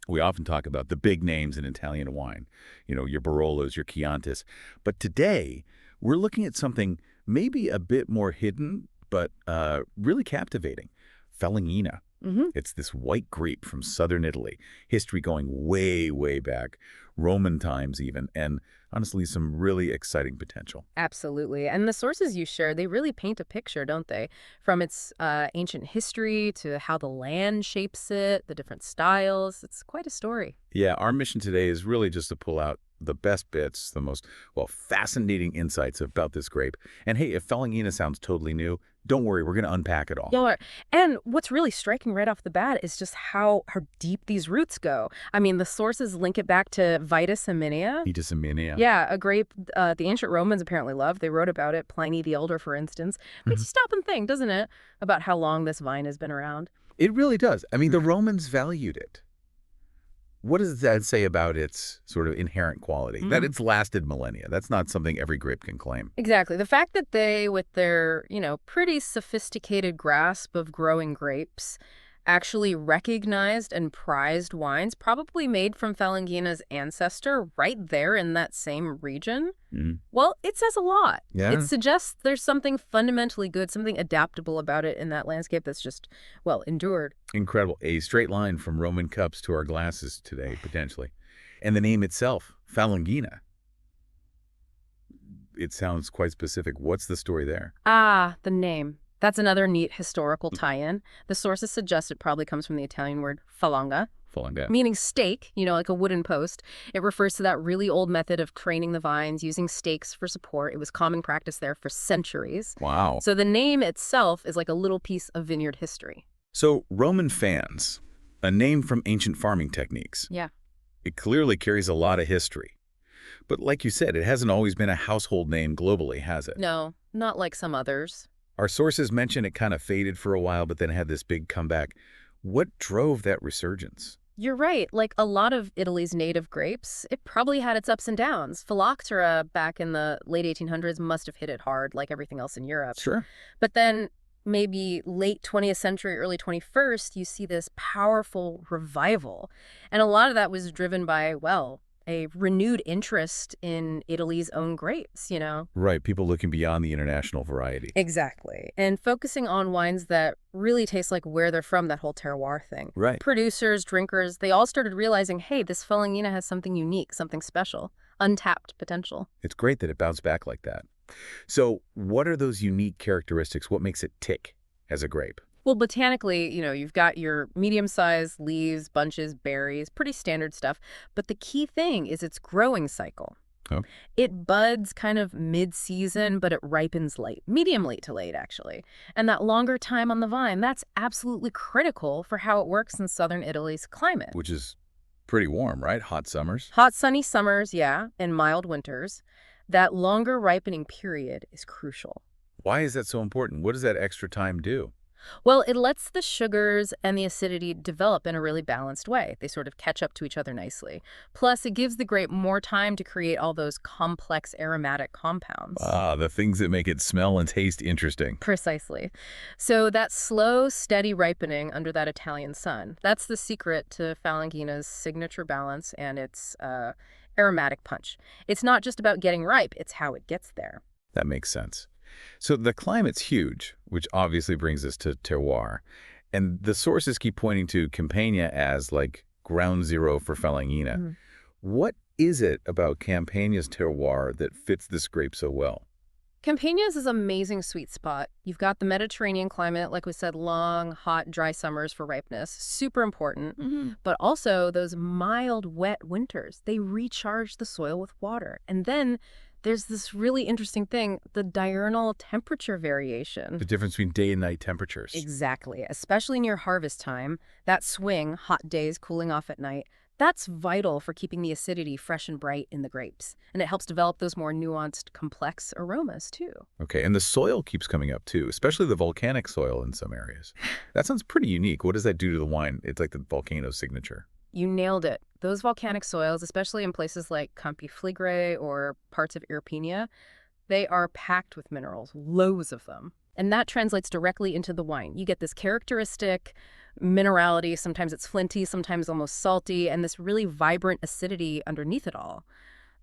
We often talk about the big names in Italian wine, your Barolos, your Chiantis. But today, we're looking at something maybe a bit more hidden, but really captivating. Falanghina. It's this white grape from southern Italy, history going way, way back, Roman times even, and honestly, some really exciting potential. Absolutely. And the sources you share, they really paint a picture, don't they? From its ancient history to how the land shapes it, the different styles. It's quite a story. Yeah, our mission today is really just to pull out the best bits, the most, fascinating insights about this grape. And hey, if Falanghina sounds totally new, don't worry, we're going to unpack it all. Yeah, and what's really striking right off the bat is just how deep these roots go. I mean, the sources link it back to Vitis Aminia. Vitis Aminia. Yeah, a grape the ancient Romans apparently loved. They wrote about it, Pliny the Elder, for instance. Makes you stop and think, doesn't it, about how long this vine has been around? It really does. I mean, the Romans valued it. What does that say about its sort of inherent quality? That it's lasted millennia. That's not something every grape can claim. Exactly. The fact that they, with their, pretty sophisticated grasp of growing grapes, actually recognized and prized wines probably made from Falanghina's ancestor right there in that same region, well, it says a lot. Yeah. It suggests there's something fundamentally good, something adaptable about it in that landscape that's just, endured. Incredible. A straight line from Roman cups to our glasses today, potentially. And the name itself, Falanghina. It sounds quite specific. What's the story there? Ah, the name. That's another neat historical tie-in. The sources suggest it probably comes from the Italian word falanga, meaning stake, like a wooden post. It refers to that really old method of training the vines using stakes for support. It was common practice there for centuries. Wow. So the name itself is like a little piece of vineyard history. So Roman fans, a name from ancient farming techniques. Yeah. It clearly carries a lot of history. But like you said, it hasn't always been a household name globally, has it? No, not like some others. Our sources mention it kind of faded for a while, but then had this big comeback. What drove that resurgence? You're right. Like a lot of Italy's native grapes, it probably had its ups and downs. Phylloxera back in the late 1800s must have hit it hard, like everything else in Europe. Sure. But then maybe late 20th century, early 21st, you see this powerful revival. And a lot of that was driven by, a renewed interest in Italy's own grapes, Right, people looking beyond the international variety. Exactly. And focusing on wines that really taste like where they're from, that whole terroir thing. Right. Producers, drinkers, they all started realizing, hey, this Falanghina has something unique, something special, untapped potential. It's great that it bounced back like that. So what are those unique characteristics? What makes it tick as a grape? Well, botanically, you've got your medium-sized leaves, bunches, berries, pretty standard stuff. But the key thing is its growing cycle. Oh. It buds kind of mid-season, but it ripens late, medium late to late, actually. And that longer time on the vine, that's absolutely critical for how it works in southern Italy's climate. Which is pretty warm, right? Hot summers. Hot, sunny summers, yeah, and mild winters. That longer ripening period is crucial. Why is that so important? What does that extra time do? Well, it lets the sugars and the acidity develop in a really balanced way. They sort of catch up to each other nicely. Plus, it gives the grape more time to create all those complex aromatic compounds. Ah, the things that make it smell and taste interesting. Precisely. So that slow, steady ripening under that Italian sun, that's the secret to Falanghina's signature balance and its aromatic punch. It's not just about getting ripe, it's how it gets there. That makes sense. So the climate's huge, which obviously brings us to terroir. And the sources keep pointing to Campania as like ground zero for Falanghina. What is it about Campania's terroir that fits this grape so well? Campania's is an amazing sweet spot. You've got the Mediterranean climate, like we said, long, hot, dry summers for ripeness, super important. But also those mild, wet winters. They recharge the soil with water. And then there's this really interesting thing, the diurnal temperature variation. The difference between day and night temperatures. Exactly. Especially near harvest time, that swing, hot days cooling off at night, that's vital for keeping the acidity fresh and bright in the grapes. And it helps develop those more nuanced, complex aromas, too. Okay, and the soil keeps coming up, too, especially the volcanic soil in some areas. That sounds pretty unique. What does that do to the wine? It's like the volcano signature. You nailed it. Those volcanic soils, especially in places like Campi Flegrei or parts of Irpinia, they are packed with minerals, loads of them. And that translates directly into the wine. You get this characteristic, Minerality, sometimes it's flinty, sometimes almost salty, and this really vibrant acidity underneath it all.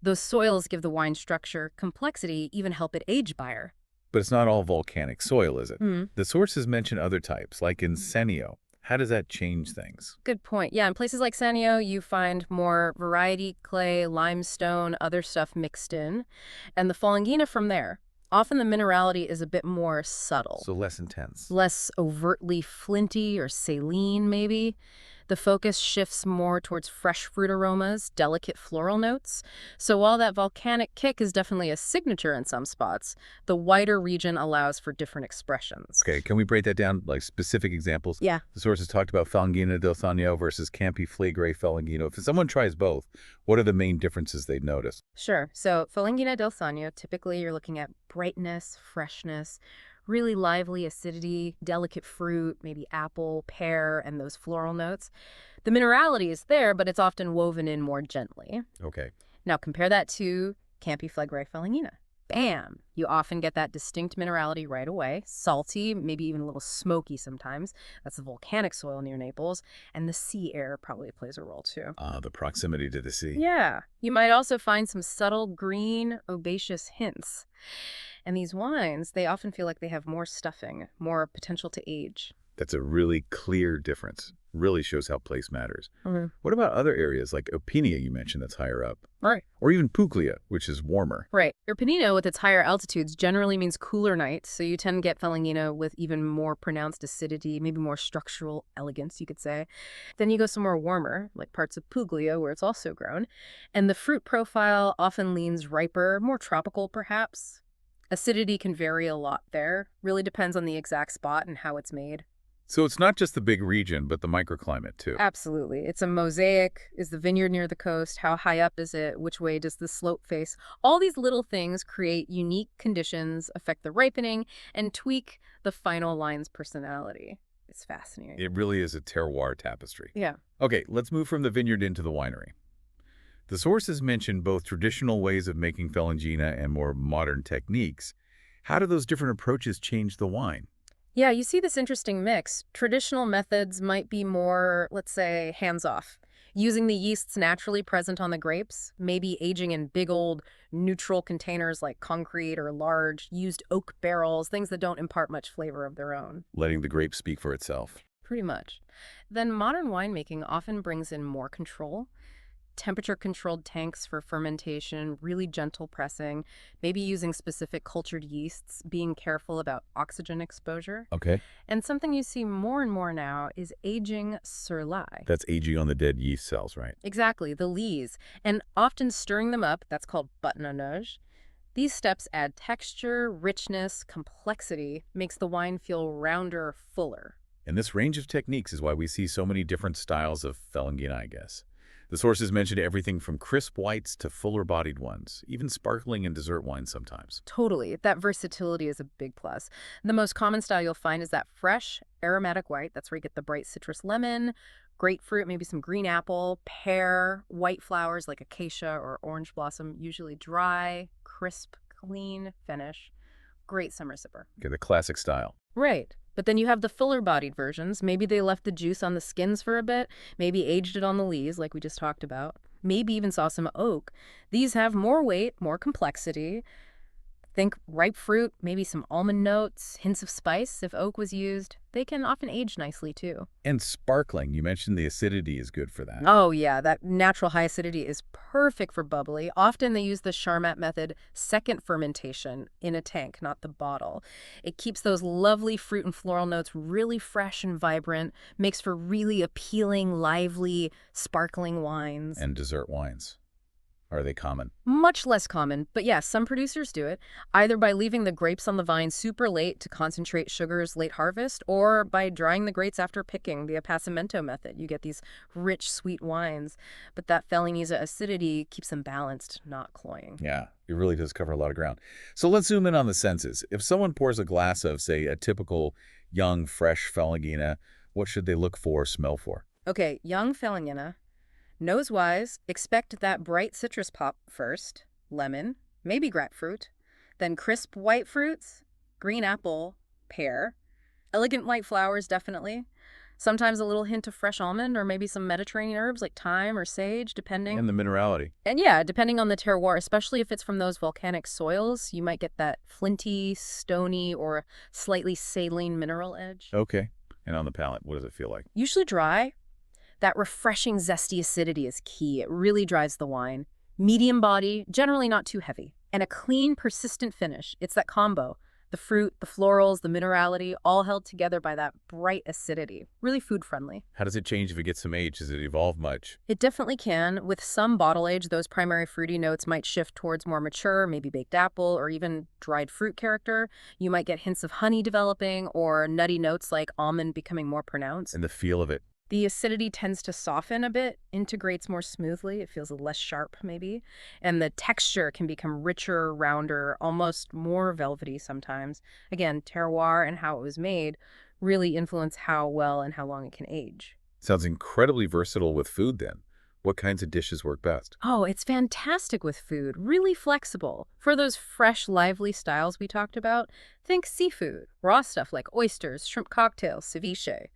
Those soils give the wine structure, complexity, even help it age buyer. But it's not all volcanic soil, is it? Hmm. The sources mention other types, like in Senio. How does that change things? Good point. Yeah, in places like Sanio, you find more variety, clay, limestone, other stuff mixed in. And the Falanghina from there. Often the minerality is a bit more subtle, So less intense. less overtly flinty or saline, maybe. The focus shifts more towards fresh fruit aromas, delicate floral notes. So while that volcanic kick is definitely a signature in some spots, the wider region allows for different expressions. Okay, can we break that down, like specific examples? Yeah. The sources talked about Falanghina del Sogno versus Campi Flegrei Falanghino. If someone tries both, what are the main differences they'd notice? Sure. So Falanghina del Sogno, typically you're looking at brightness, freshness, really lively acidity, delicate fruit, maybe apple, pear, and those floral notes. The minerality is there, but it's often woven in more gently. Okay. Now compare that to Campi Flegrei Falanghina. Bam! You often get that distinct minerality right away. Salty, maybe even a little smoky sometimes. That's the volcanic soil near Naples. And the sea air probably plays a role too. The proximity to the sea. Yeah. You might also find some subtle green, herbaceous hints. And these wines, they often feel like they have more stuffing, more potential to age. That's a really clear difference. Really shows how place matters. Mm-hmm. What about other areas like Opinia you mentioned that's higher up? Right. Or even Puglia, which is warmer. Right. Irpinino, with its higher altitudes, generally means cooler nights, so you tend to get Falanghina with even more pronounced acidity, maybe more structural elegance, you could say. Then you go somewhere warmer, like parts of Puglia, where it's also grown, and the fruit profile often leans riper, more tropical perhaps. Acidity can vary a lot there. Really depends on the exact spot and how it's made. So it's not just the big region, but the microclimate too. Absolutely. It's a mosaic. Is the vineyard near the coast? How high up is it? Which way does the slope face? All these little things create unique conditions, affect the ripening, and tweak the final wine's personality. It's fascinating. It really is a terroir tapestry. Yeah. Okay, let's move from the vineyard into the winery. The sources mention both traditional ways of making Falanghina and more modern techniques. How do those different approaches change the wine? Yeah, you see this interesting mix. Traditional methods might be more, let's say, hands-off, using the yeasts naturally present on the grapes, maybe aging in big old neutral containers like concrete or large used oak barrels, things that don't impart much flavor of their own. Letting the grape speak for itself. Pretty much. Then modern winemaking often brings in more control. Temperature-controlled tanks for fermentation, really gentle pressing, maybe using specific cultured yeasts, being careful about oxygen exposure. Okay. And something you see more and more now is aging sur lie. That's aging on the dead yeast cells, right? Exactly, the lees. And often stirring them up, that's called buttonage. These steps add texture, richness, complexity, makes the wine feel rounder, fuller. And this range of techniques is why we see so many different styles of Falanghina, I guess. The sources mentioned everything from crisp whites to fuller-bodied ones, even sparkling and dessert wines sometimes. Totally. That versatility is a big plus. The most common style you'll find is that fresh, aromatic white. That's where you get the bright citrus lemon, grapefruit, maybe some green apple, pear, white flowers like acacia or orange blossom, usually dry, crisp, clean finish. Great summer sipper. Okay, the classic style. Right. But then you have the fuller-bodied versions. Maybe they left the juice on the skins for a bit, maybe aged it on the lees, like we just talked about, maybe even saw some oak. These have more weight, more complexity. Think ripe fruit, maybe some almond notes, hints of spice if oak was used. They can often age nicely, too. And sparkling, you mentioned the acidity is good for that. Oh, yeah, that natural high acidity is perfect for bubbly. Often they use the Charmat method, second fermentation, in a tank, not the bottle. It keeps those lovely fruit and floral notes really fresh and vibrant, makes for really appealing, lively, sparkling wines. And dessert wines. Are they common? Much less common, but yes, some producers do it, either by leaving the grapes on the vine super late to concentrate sugars late harvest, or by drying the grapes after picking, the appassimento method. You get these rich, sweet wines, but that Falanghina acidity keeps them balanced, not cloying. Yeah, it really does cover a lot of ground. So let's zoom in on the senses. If someone pours a glass of, say, a typical young, fresh Falanghina, what should they look for or smell for? Okay, young Falanghina. Nose-wise, expect that bright citrus pop first, lemon, maybe grapefruit, then crisp white fruits, green apple, pear, elegant white flowers definitely, Sometimes a little hint of fresh almond or maybe some Mediterranean herbs like thyme or sage, And depending. the minerality. And yeah, depending on the terroir, especially if it's from those volcanic soils, you might get that flinty, stony, or slightly saline mineral edge. Okay. And on the palate, what does it feel like? Usually dry. That refreshing, zesty acidity is key. It really drives the wine. Medium body, generally not too heavy. And a clean, persistent finish. It's that combo. The fruit, the florals, the minerality, all held together by that bright acidity. Really food-friendly. How does it change if it gets some age? Does it evolve much? It definitely can. With some bottle age, those primary fruity notes might shift towards more mature, maybe baked apple, or even dried fruit character. You might get hints of honey developing, or nutty notes like almond becoming more pronounced. And the feel of it. The acidity tends to soften a bit, integrates more smoothly. It feels less sharp, maybe. And the texture can become richer, rounder, almost more velvety sometimes. Again, terroir and how it was made really influence how well and how long it can age. Sounds incredibly versatile with food then. What kinds of dishes work best? Oh, it's fantastic with food, really flexible. For those fresh, lively styles we talked about, think seafood, raw stuff like oysters, shrimp cocktails, ceviche.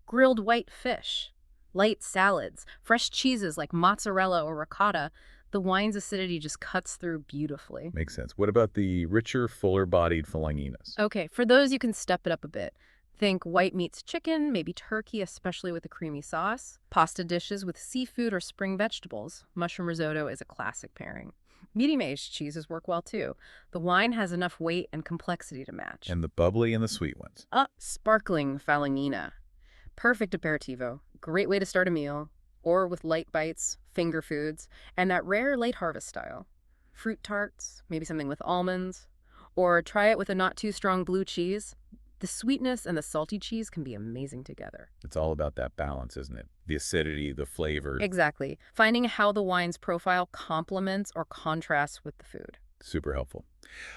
Grilled white fish, light salads, fresh cheeses like mozzarella or ricotta, the wine's acidity just cuts through beautifully. Makes sense. What about the richer, fuller-bodied Falanghinas? Okay, for those you can step it up a bit. Think white meats chicken, maybe turkey, especially with a creamy sauce. Pasta dishes with seafood or spring vegetables. Mushroom risotto is a classic pairing. Medium-aged cheeses work well too. The wine has enough weight and complexity to match. And the bubbly and the sweet ones. Sparkling Falanghina. Perfect aperitivo, great way to start a meal, or with light bites, finger foods, and that rare late harvest style. Fruit tarts, maybe something with almonds, or try it with a not too strong blue cheese. The sweetness and the salty cheese can be amazing together. It's all about that balance, isn't it? The acidity, the flavor. Exactly. Finding how the wine's profile complements or contrasts with the food. Super helpful.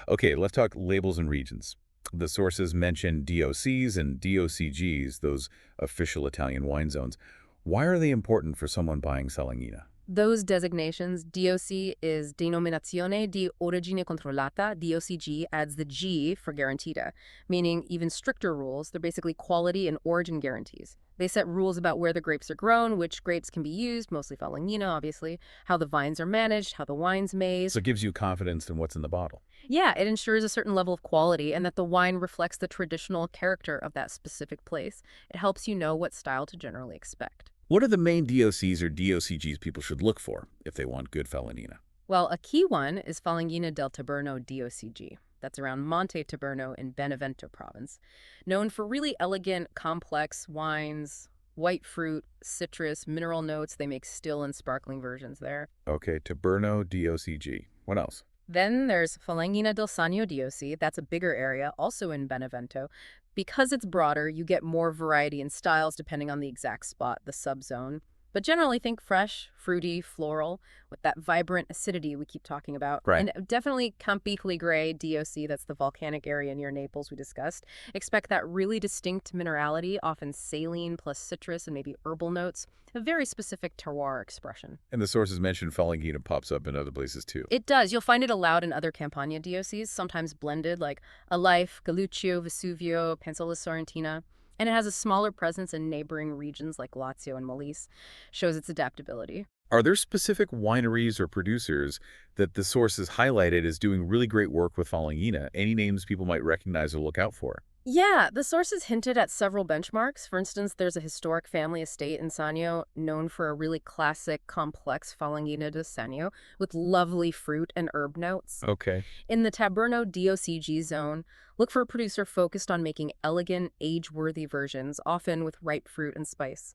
Okay, let's talk labels and regions. The sources mention DOCs and DOCGs, those official Italian wine zones. Why are they important for someone buying Salanghina? Those designations, DOC is Denominazione di Origine Controllata, DOCG adds the G for garantita, meaning even stricter rules. They're basically quality and origin guarantees. They set rules about where the grapes are grown, which grapes can be used, mostly Falanghina, obviously, how the vines are managed, how the wine's made. So it gives you confidence in what's in the bottle. Yeah, it ensures a certain level of quality and that the wine reflects the traditional character of that specific place. It helps you know what style to generally expect. What are the main DOCs or DOCGs people should look for if they want good Falanghina? Well, a key one is Falanghina del Taberno DOCG. That's around Monte Taberno in Benevento province. Known for really elegant, complex wines, white fruit, citrus, mineral notes. They make still and sparkling versions there. Okay, Taberno DOCG. What else? Then there's Falanghina del Sannio DOC. That's a bigger area, also in Benevento. Because it's broader, you get more variety in styles depending on the exact spot, the subzone. But generally think fresh, fruity, floral, with that vibrant acidity we keep talking about. Right. And definitely Campi Flegrei DOC, that's the volcanic area near Naples we discussed. Expect that really distinct minerality, often saline plus citrus and maybe herbal notes. A very specific terroir expression. And the sources mentioned Falanghina pops up in other places too. It does. You'll find it allowed in other Campania DOCs, sometimes blended, like Alife, Galluccio, Vesuvio, Pensola Sorrentina. And it has a smaller presence in neighboring regions like Lazio and Molise, shows its adaptability. Are there specific wineries or producers that the sources highlighted as doing really great work with Falanghina? Any names people might recognize or look out for? Yeah, the sources hinted at several benchmarks. For instance, there's a historic family estate in Sannio known for a really classic, complex Falanghina di Sannio with lovely fruit and herb notes. Okay. In the Taberno DOCG zone, look for a producer focused on making elegant, age-worthy versions, often with ripe fruit and spice.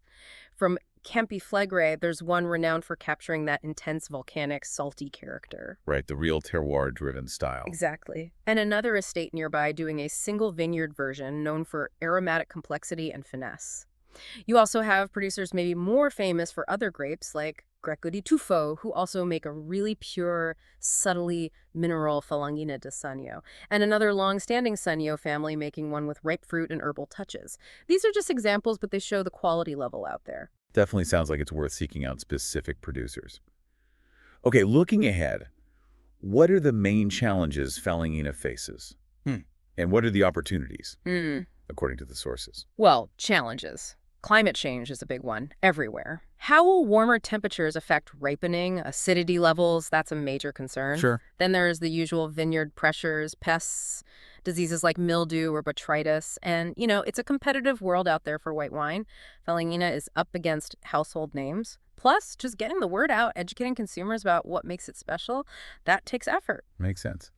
From Campi Flegrei, there's one renowned for capturing that intense, volcanic, salty character. Right, the real terroir-driven style. Exactly. And another estate nearby doing a single vineyard version known for aromatic complexity and finesse. You also have producers maybe more famous for other grapes like Greco di Tufo, who also make a really pure, subtly mineral Falanghina di Sannio, and another long-standing Sannio family making one with ripe fruit and herbal touches. These are just examples, but they show the quality level out there. Definitely sounds like it's worth seeking out specific producers. Okay, looking ahead, what are the main challenges Falanghina faces? And what are the opportunities, according to the sources? Well, challenges. Climate change is a big one, everywhere. How will warmer temperatures affect ripening, acidity levels? That's a major concern. Sure. Then there's the usual vineyard pressures, pests, diseases like mildew or botrytis. And, it's a competitive world out there for white wine. Falanghina is up against household names. Plus, just getting the word out, educating consumers about what makes it special, that takes effort. Makes sense.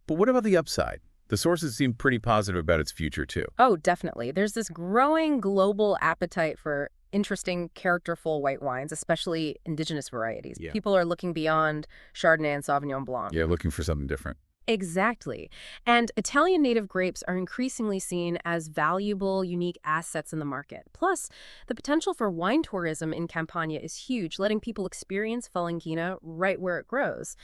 But what about the upside? The sources seem pretty positive about its future, too. Oh, definitely. There's this growing global appetite for interesting, characterful white wines, especially indigenous varieties. Yeah. People are looking beyond Chardonnay and Sauvignon Blanc. Yeah, looking for something different. Exactly. And Italian native grapes are increasingly seen as valuable, unique assets in the market. Plus, the potential for wine tourism in Campania is huge, letting people experience Falanghina right where it grows.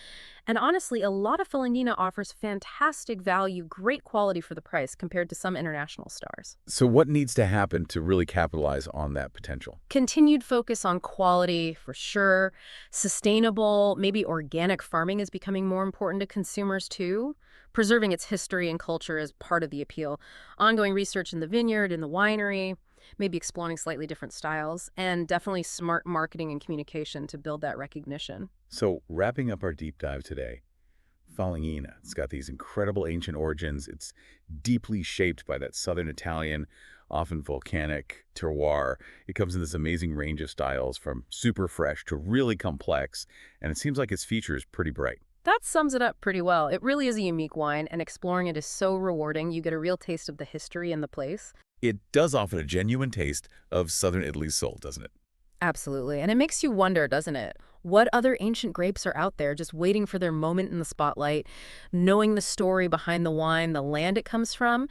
And honestly, a lot of Falanghina offers fantastic value, great quality for the price compared to some international stars. So what needs to happen to really capitalize on that potential? Continued focus on quality, for sure. Sustainable, maybe organic farming is becoming more important to consumers, too. Preserving its history and culture is part of the appeal. Ongoing research in the vineyard, in the winery, maybe exploring slightly different styles, and definitely smart marketing and communication to build that recognition. So wrapping up our deep dive today, Falanghina, it's got these incredible ancient origins. It's deeply shaped by that southern Italian, often volcanic terroir. It comes in this amazing range of styles from super fresh to really complex, and it seems like its future is pretty bright. That sums it up pretty well. It really is a unique wine, and exploring it is so rewarding. You get a real taste of the history and the place. It does offer a genuine taste of southern Italy's soul, doesn't it? Absolutely. And it makes you wonder, doesn't it? What other ancient grapes are out there just waiting for their moment in the spotlight, knowing the story behind the wine, the land it comes from?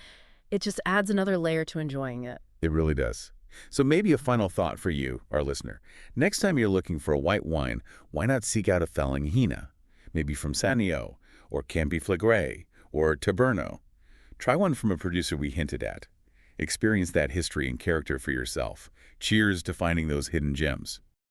It just adds another layer to enjoying it. It really does. So maybe a final thought for you, our listener. Next time you're looking for a white wine, why not seek out a Falanghina? Maybe from Sanio, or Campifligre, or Taberno. Try one from a producer we hinted at. Experience that history and character for yourself. Cheers to finding those hidden gems.